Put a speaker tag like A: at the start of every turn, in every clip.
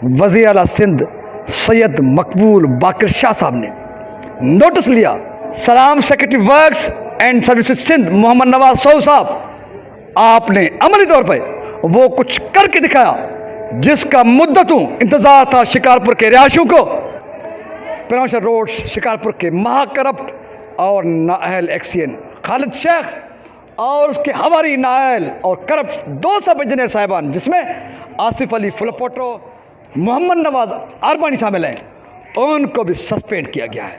A: वज़ीर आला सिंध सैयद मकबूल बाकर शाह साहब ने नोटिस लिया। सलाम secretary works and services Sindh Mohammad Nawaz सऊ साहब, आपने अमली तौर पर वो कुछ करके दिखाया जिसका मुद्दतों इंतज़ार था शिकारपुर के रिहायशियों को। प्रमोशन रोड शिकारपुर के महाकरप्ट और नाअहल एक्सियन खालिद शेख और उसके हवारी नाअहल और करप्ट दो सब इंजीनियर साहिबान, जिसमें आसिफ अली फुलपोटो, मोहम्मद नवाज अरबानी शामिल हैं, उनको भी सस्पेंड किया गया है।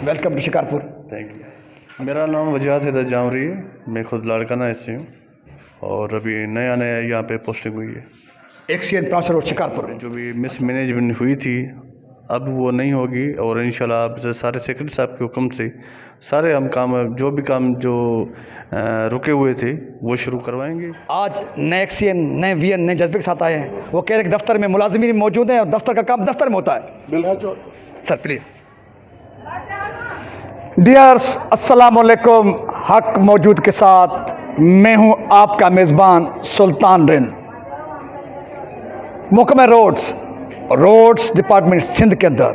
A: Welcome to Shikarpur.
B: Thank you. मेरा नाम वजाहत हैदर जामरी है, मैं खुद लाड़काना से हूँ और अभी नया यहाँ पे पोस्टिंग हुई है।
A: एक्सियन प्रमोशन रोड शिकारपुर
B: जो भी मिसमैनेजमेंट हुई थी अब वो नहीं होगी और इंशाल्लाह आप सारे सेक्रेटरी साहब के हुक्म से सारे हम काम जो रुके हुए थे वो शुरू करवाएंगे।
A: आज नए एक्सियन नए वीएन नए जज्बे के साथ आए हैं। वो कह रहे हैं कि दफ्तर में मुलाजिमीन मौजूद हैं और दफ्तर का काम दफ्तर में होता है। बिल्कुल सर, प्लीज़। डियर्स, अस्सलाम वालेकुम। हक मौजूद के साथ मैं हूं आपका मेज़बान सुल्तान रिंद। महकमा रोड्स डिपार्टमेंट सिंध के अंदर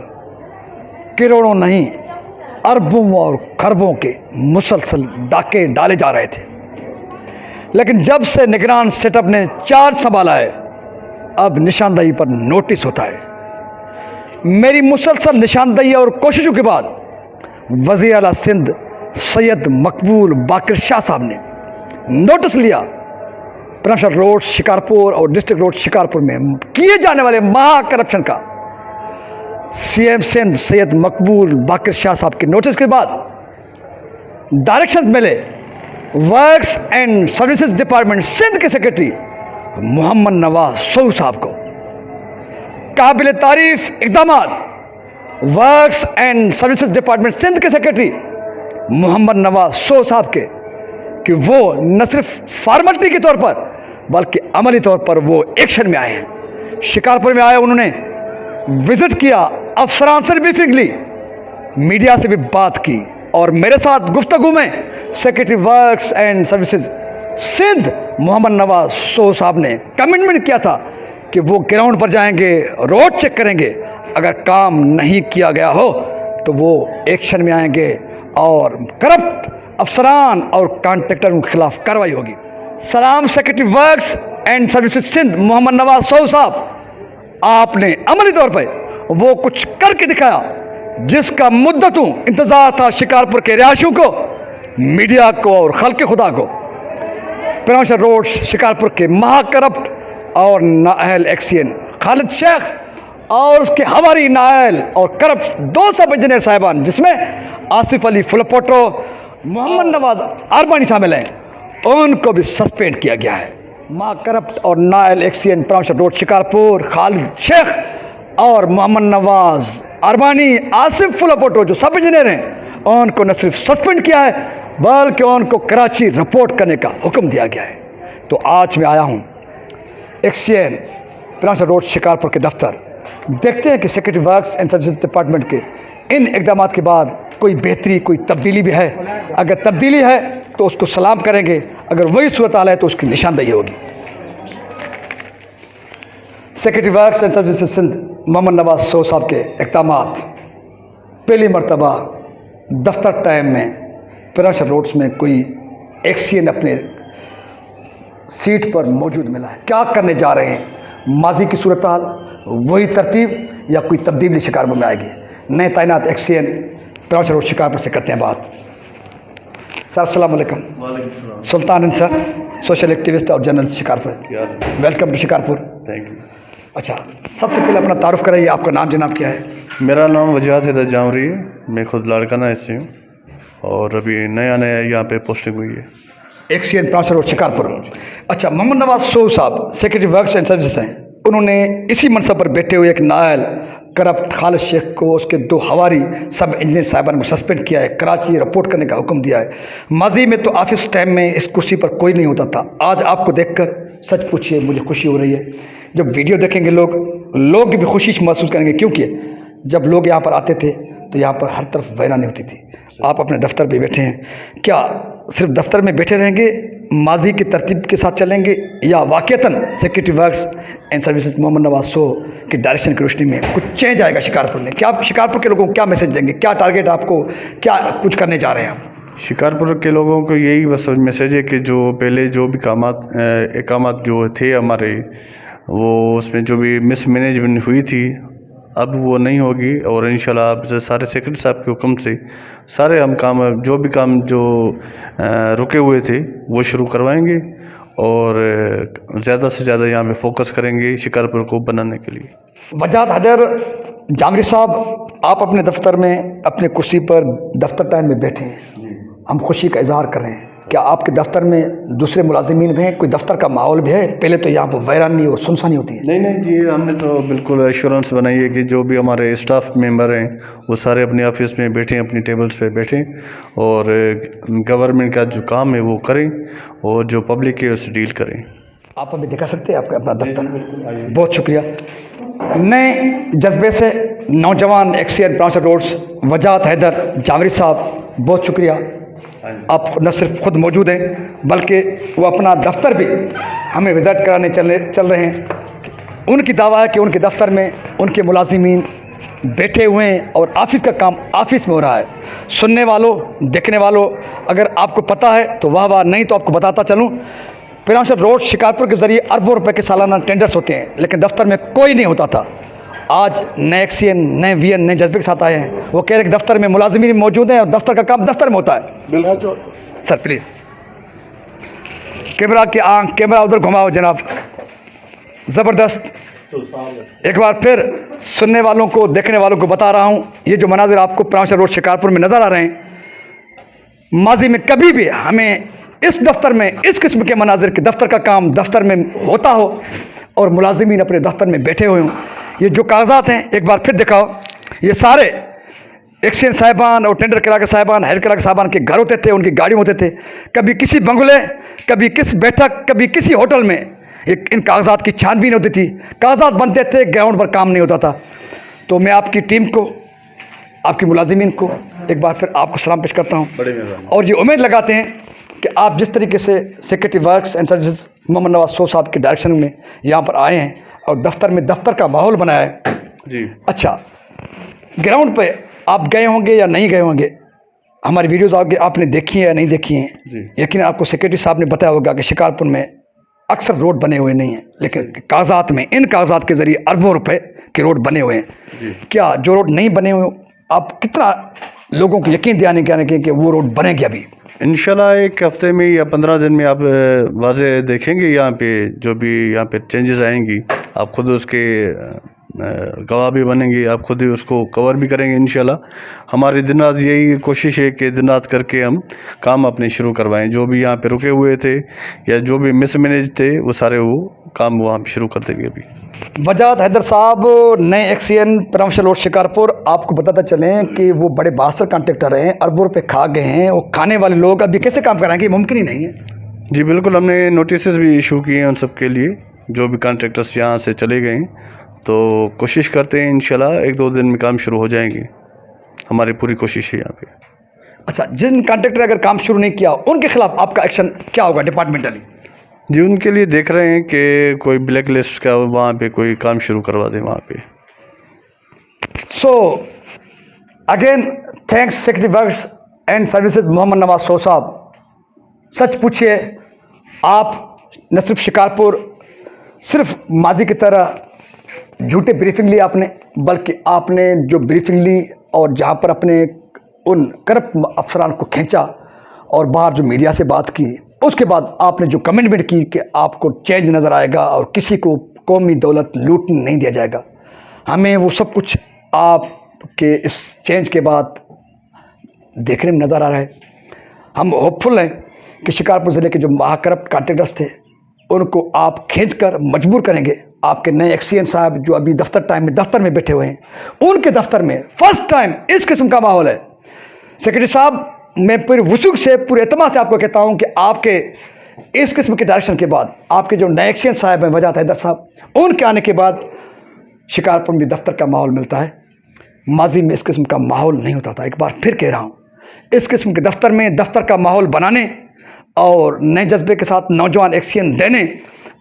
A: करोड़ों नहीं अरबों और खरबों के मुसलसल डाके डाले जा रहे थे, लेकिन जब से निगरान सेटअप ने चार्ज संभाला है अब निशानदही पर नोटिस होता है। मेरी मुसलसल निशानदही और कोशिशों के बाद वज़ीर आला सिंध सैयद मकबूल बाकर शाह साहब ने नोटिस लिया। प्रमोशन रोड शिकारपुर और डिस्ट्रिक्ट रोड शिकारपुर में किए जाने वाले महा करप्शन का सीएम सिंध सैयद मकबूल बाकर शाह साहब के नोटिस के बाद डायरेक्शन मिले works and services department Sindh के सेक्रेटरी मोहम्मद नवाज सऊ साहब को। काबिल तारीफ इक़दामात works and services department Sindh के सेक्रेटरी मोहम्मद नवाज सऊ साहब के कि वो न सिर्फ फॉर्मेलिटी के तौर पर बल्कि अमली तौर पर वो एक्शन में आए हैं। शिकारपुर में आए, उन्होंने विजिट किया, अफसरान से ब्रीफिंग ली, मीडिया से भी बात की और मेरे साथ गुफ्तगू में secretary works and services Sindh Mohammad Nawaz सऊ साहब ने कमिटमेंट किया था कि वो ग्राउंड पर जाएंगे, रोड चेक करेंगे, अगर काम नहीं किया गया हो तो वो एक्शन में आएंगे और करप्ट अफसरान और कॉन्ट्रैक्टरों के खिलाफ कार्रवाई होगी। सलाम secretary works and services Sindh Mohammad Nawaz सऊ साहब, आपने अमली तौर पर वो कुछ करके दिखाया जिसका मुद्दतों इंतज़ार था शिकारपुर के रिहायशियों को, मीडिया को और खल्क़ खुदा को। प्रमोशन रोड शिकारपुर के महाकरप्ट और नाअहल एक्सियन खालिद शेख और उसके हवारी नाअहल और करप्ट दो सब इंजीनियर साहिबान, जिसमें आसिफ अली फुलपोटो, मोहम्मद नवाज अरबानी शामिल हैं, उनको भी सस्पेंड किया गया है। माँ करप्ट और नाअहल एक्सियन प्रमोशन रोड शिकारपुर खालिद शेख और मोहम्मद नवाज अरबानी आसिफ फुलपोटो जो सब इंजीनियर हैं, उनको न सिर्फ सस्पेंड किया है बल्कि उनको कराची रिपोर्ट करने का हुक्म दिया गया है। तो आज मैं आया हूँ एक्सियन प्रमोशन रोड शिकारपुर के दफ्तर, देखते हैं कि secretary works and services department के इन इकदाम के बाद कोई बेहतरी, कोई तब्दीली भी है। अगर तब्दीली है तो उसको सलाम करेंगे, अगर वही सूरत हाल है तो उसकी निशानदही होगी। Secretary works and services Sindh Mohammad Nawaz सऊ साहब के इकदामात पहली मरतबा दफ्तर टाइम में प्रमोशन रोड्स में कोई एक्सियन अपने सीट पर मौजूद मिला है। क्या करने जा रहे हैं, माजी की सूरत हाल, वही तरतीब या कोई तब्दीली शिकारपुर में आएगी। नए तैनात एक्सियन प्रमोशन रोड शिकारपुर से करते हैं बात। सर अस्सलाम वालेकुम। Sultan Rind sir, social activist और journalist Shikarpur. Welcome to Shikarpur.
B: Thank you.
A: अच्छा, सबसे पहले अपना तारुफ कराइए, आपका नाम जनाब क्या है?
B: मेरा नाम वजाहत हैदर जामरी है, मैं खुद लाड़काना से हूँ और अभी नया यहाँ पे पोस्टिंग हुई है।
A: एक्सियन प्रमोशन रोड शिकारपुर। अच्छा, मोहम्मद नवाज सऊ साहब सेक्रेटरी वर्क्स एंड सर्विसेज हैं, उन्होंने इसी मनसब पर बैठे हुए एक नाअहल करप्ट खालिद शेख को, उसके दो हवारी सब इंजीनियर साहिबान को सस्पेंड किया है, कराची रिपोर्ट करने का हुक्म दिया है। माजी में तो ऑफिस टाइम में इस कुर्सी पर कोई नहीं होता था। आज आपको देखकर सच पूछिए मुझे खुशी हो रही है। जब वीडियो देखेंगे लोग भी खुशी महसूस करेंगे, क्योंकि जब लोग यहाँ पर आते थे तो यहाँ पर हर तरफ वीरानी होती थी। आप अपने दफ्तर पे बैठे हैं, क्या सिर्फ दफ्तर में बैठे रहेंगे माजी की तरतीब के साथ चलेंगे या वाक़तन secretary works and services Mohammad Nawaz शो की डायरेक्शन की रोशनी में कुछ चेंज आएगा शिकारपुर में? क्या आप शिकारपुर के लोगों को क्या मैसेज देंगे? क्या टारगेट आपको, क्या कुछ करने जा रहे हैं आप?
B: शिकारपुर के लोगों को यही बस मैसेज है कि जो पहले जो भी एकामात जो थे हमारे, वो उसमें जो भी मिसमैनेजमेंट हुई थी अब वो नहीं होगी। और इंशाल्लाह आप सारे सेक्रेटरी साहब के हुक्म से सारे हम काम जो रुके हुए थे वो शुरू करवाएंगे और ज़्यादा से ज़्यादा यहाँ पे फोकस करेंगे शिकारपुर को बनाने के लिए।
A: वजाहत हैदर जामरी साहब, आप अपने दफ्तर में अपने कुर्सी पर दफ्तर टाइम में बैठे हैं, हम खुशी का इजहार कर रहे हैं। क्या आपके दफ्तर में दूसरे मुलाजिमीन भी हैं? कोई दफ्तर का माहौल भी है? पहले तो यहाँ पर वैरानी और सुनसानी होती है।
B: नहीं जी, हमने तो बिल्कुल एश्योरेंस बनाई है कि जो भी हमारे स्टाफ मेंबर हैं वो सारे अपने ऑफिस में बैठें, अपनी टेबल्स पे बैठें और गवर्नमेंट का जो काम है वो करें और जो पब्लिक है उससे डील करें।
A: आप हमें दिखा सकते हैं आपका अपना दफ्तर? बहुत शुक्रिया। नए जज्बे से नौजवान एक्सीएन प्रांसर रोड्स वजाहत हैदर जामरी साहब, बहुत शुक्रिया। आप न सिर्फ खुद मौजूद हैं बल्कि वो अपना दफ्तर भी हमें विज़िट कराने चल रहे हैं। उनकी दावा है कि उनके दफ्तर में उनके मुलाजिमीन बैठे हुए हैं और ऑफिस का काम ऑफिस में हो रहा है। सुनने वालों, देखने वालों, अगर आपको पता है तो वाह वाह, नहीं तो आपको बताता चलूँ, प्रांसर रोड शिकारपुर के ज़रिए अरबों रुपए के सालाना टेंडर्स होते हैं, लेकिन दफ्तर में कोई नहीं होता था। आज नए एक्सीएन, नए वीएन, नए जज्बे के साथ आए हैं। वो कह रहे कि दफ्तर में मुलाजिमीन मौजूद हैं और दफ्तर का काम दफ्तर में होता है। बिल्कुल सर, प्लीज़ कैमरा उधर घुमाओ जनाब। ज़बरदस्त। एक बार फिर सुनने वालों को, देखने वालों को बता रहा हूँ, ये जो मनाजिर आपको प्रांसर रोड शिकारपुर में नज़र आ रहे हैं, माजी में कभी भी हमें इस दफ्तर में इस किस्म के मनाजिर के दफ्तर का काम दफ्तर में होता हो और मुलाजिमीन अपने दफ्तर में बैठे हुए हों। ये जो कागजात हैं एक बार फिर दिखाओ, ये सारे एक्सीएन साहिबान और टेंडर करा के साहिबान, हायर करा के साहिबान के घर होते थे, उनकी गाड़ी होते थे, कभी किसी बंगले, कभी किस बैठक, कभी किसी होटल में इन कागजात की छानबीन होती थी, कागजात बनते थे, ग्राउंड पर काम नहीं होता था। तो मैं आपकी टीम को, आपकी मुलाजिमीन को एक बार फिर आपको सलाम पेश करता हूँ और ये उम्मीद लगाते हैं कि आप जिस तरीके से secretary works and services Mohammad Nawaz शो साहब के डायरेक्शन में यहाँ पर आए हैं और दफ्तर में दफ्तर का माहौल बनाया है
B: जी।
A: अच्छा, ग्राउंड पे आप गए होंगे या नहीं गए होंगे, हमारी वीडियोज़ आपने देखी है या नहीं देखी हैं, यकीन आपको सेक्रेटरी साहब ने बताया होगा कि शिकारपुर में अक्सर रोड बने हुए नहीं हैं, लेकिन कागजात में, इन कागजात के ज़रिए अरबों रुपए के रोड बने हुए हैं। क्या जो रोड नहीं बने हुए, आप कितना लोगों को यकीन दिलाने के कि वो रोड बनेंगे? अभी
B: इंशाल्लाह एक हफ्ते में या 15 दिन में आप वाज़े देखेंगे यहाँ पे, जो भी यहाँ पे चेंजेस आएंगी आप खुद उसके गवाह भी बनेंगे, आप खुद ही उसको कवर भी करेंगे इंशाल्लाह। हमारी दिन रात यही कोशिश है कि दिन रात करके हम काम अपने शुरू करवाएं। जो भी यहाँ पे रुके हुए थे या जो भी मिसमैनेज थे वो सारे वो काम वहाँ पे शुरू कर देंगे। अभी
A: वजाहत हैदर साहब, नए एक्सीएन प्रांसर रोड शिकारपुर, आपको बताते चलें कि वो बड़े बासर कॉन्ट्रैक्टर हैं, अरबों रुपये खा गए हैं, वो खाने वाले लोग अभी कैसे काम कराएंगे? मुमकिन ही नहीं है।
B: जी बिल्कुल, हमने नोटिस भी इशू किए हैं उन सब के लिए, जो भी कॉन्ट्रैक्टर्स यहाँ से चले गए हैं, तो कोशिश करते हैं इंशाल्लाह 1-2 दिन में काम शुरू हो जाएंगे। हमारी पूरी कोशिश है यहाँ पे।
A: अच्छा, जिन कॉन्ट्रैक्टर अगर काम शुरू नहीं किया उनके खिलाफ आपका एक्शन क्या होगा डिपार्टमेंटली?
B: जी, उनके लिए देख रहे हैं कि कोई ब्लैक लिस्ट का वहाँ पे कोई काम शुरू करवा दें वहाँ पे।
A: So again thanks secretary works and services Mohammad Nawaz शो साहब। सच पूछिए, आप न सिर्फ शिकारपुर सिर्फ माजी की तरह झूठे ब्रीफिंग ली आपने, बल्कि आपने जो ब्रीफिंग ली और जहाँ पर अपने उन करप्ट अफसरान को खींचा और बाहर जो मीडिया से बात की, उसके बाद आपने जो कमिटमेंट की कि आपको चेंज नज़र आएगा और किसी को कौमी दौलत लूटने नहीं दिया जाएगा, हमें वो सब कुछ आपके इस चेंज के बाद देखने में नज़र आ रहा है। हम होपफुल हैं कि शिकारपुर ज़िले के जो महाकरप्ट कॉन्ट्रैक्टर्स थे उनको आप खींचकर मजबूर करेंगे। आपके नए एक्सीएन साहब जो अभी दफ्तर में बैठे हुए हैं, उनके दफ्तर में फर्स्ट टाइम इस किस्म का माहौल है। सेक्रेटरी साहब, मैं पूरे वसूख से, पूरे एतमाद से आपको कहता हूं कि आपके इस किस्म के डायरेक्शन के बाद, आपके जो नए एक्सीएन साहब हैं वजाहत हैदर साहब, उनके आने के बाद शिकारपुर में दफ्तर का माहौल मिलता है। माजी में इस किस्म का माहौल नहीं होता था। एक बार फिर कह रहा हूँ, इस किस्म के दफ्तर में दफ्तर का माहौल बनाने और नए जज्बे के साथ नौजवान एक्शन देने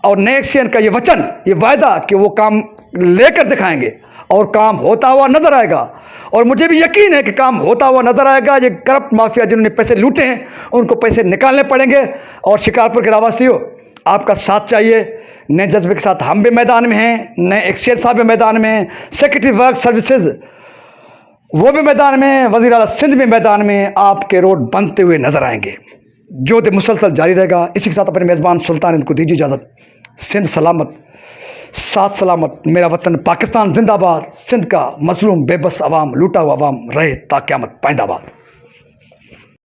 A: और नए एक्शन का ये वचन, ये वायदा कि वो काम लेकर दिखाएंगे और काम होता हुआ नजर आएगा। और मुझे भी यकीन है कि काम होता हुआ नजर आएगा। ये करप्ट माफिया जिन्होंने पैसे लूटे हैं उनको पैसे निकालने पड़ेंगे। और शिकारपुर के रहवासियों, आपका साथ चाहिए। नए जज्बे के साथ हम भी मैदान में हैं, नए एक्शन साहब भी मैदान में हैं, सेक्रेटरी वर्क सर्विसेज वो भी मैदान में हैं, वज़ीर आला सिंध भी मैदान में हैं। आपके रोड बनते हुए नजर आएंगे। जो मुसलसल जारी रहेगा। इसी के साथ अपने मेज़बान सुल्तान इनको दीजिए इजाज़त। सिंध सलामत, साथ सलामत, मेरा वतन पाकिस्तान जिंदाबाद। सिंध का मजलूम बेबस अवाम, लूटा हुआ अवाम रहे ता क़यामत पाइंदाबाद।